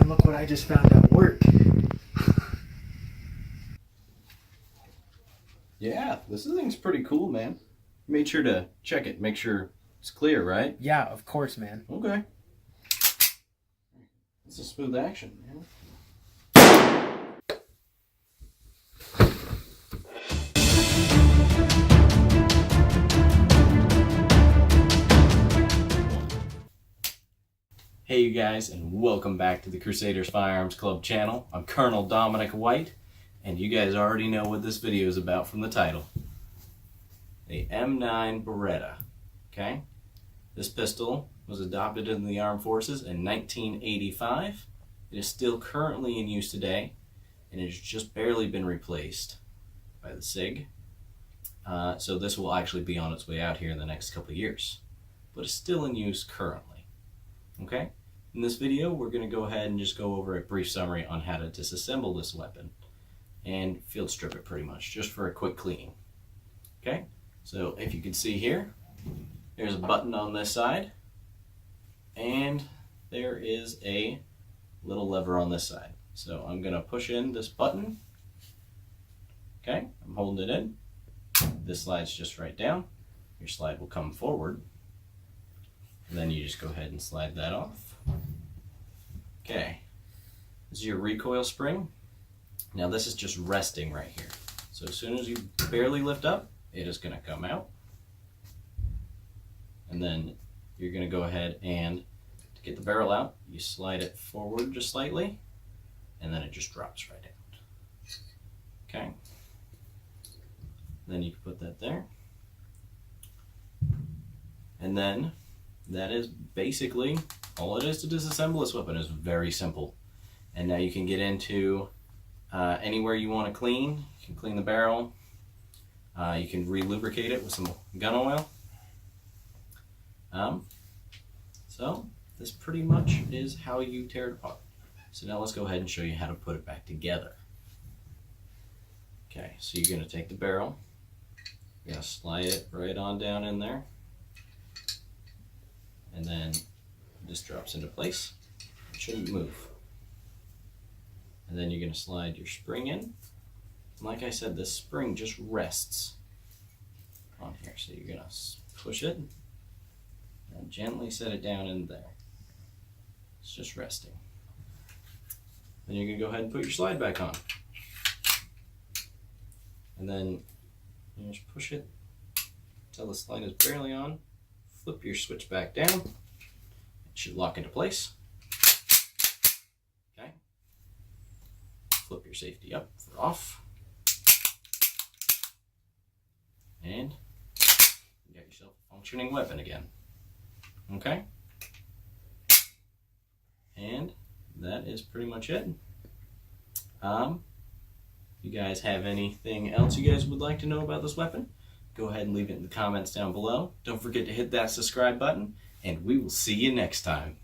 And look what I just found out worked. Yeah, this thing's pretty cool, man. Made sure to check it, make sure it's clear, right? Yeah, of course, man. Okay. It's a smooth action, man. Hey you guys, and welcome back to the Crusaders Firearms Club channel. I'm Colonel Dominic White, and you guys already know what this video is about from the title. The M9 Beretta, okay? This pistol was adopted in the armed forces in 1985. It is still currently in use today, and it has just barely been replaced by the SIG. So this will actually be on its way out here in the next couple of years, but it's still in use currently, okay? In this video, we're going to go ahead and just go over a brief summary on how to disassemble this weapon and field strip it pretty much, just for a quick cleaning. Okay, so if you can see here, there's a button on this side, and there is a little lever on this side. So I'm going to push in this button. Okay, I'm holding it in. This slides just right down. Your slide will come forward. And then you just go ahead and slide that off. Okay, this is your recoil spring. Now this is just resting right here. So as soon as you barely lift up, it is going to come out. And then you're going to go ahead and, to get the barrel out, you slide it forward just slightly, and then it just drops right out. Okay. Then you can put that there. And then that is basically all it is to disassemble this weapon. Is very simple. And now you can get into anywhere you want to clean. You can clean the barrel. You can re-lubricate it with some gun oil. So this pretty much is how you tear it apart. So now let's go ahead and show you how to put it back together. Okay, so you're going to take the barrel. You're going to slide it right on down in there. And then this drops into place. It shouldn't move. And then you're going to slide your spring in. And like I said, this spring just rests on here. So you're going to push it and gently set it down in there. It's just resting. Then you're going to go ahead and put your slide back on. And then you just push it until the slide is barely on. Flip your switch back down. It should lock into place. Okay. Flip your safety up for off. And you got yourself a functioning weapon again. Okay. And that is pretty much it. You guys have anything else you guys would like to know about this weapon? Go ahead and leave it in the comments down below. Don't forget to hit that subscribe button, and we will see you next time.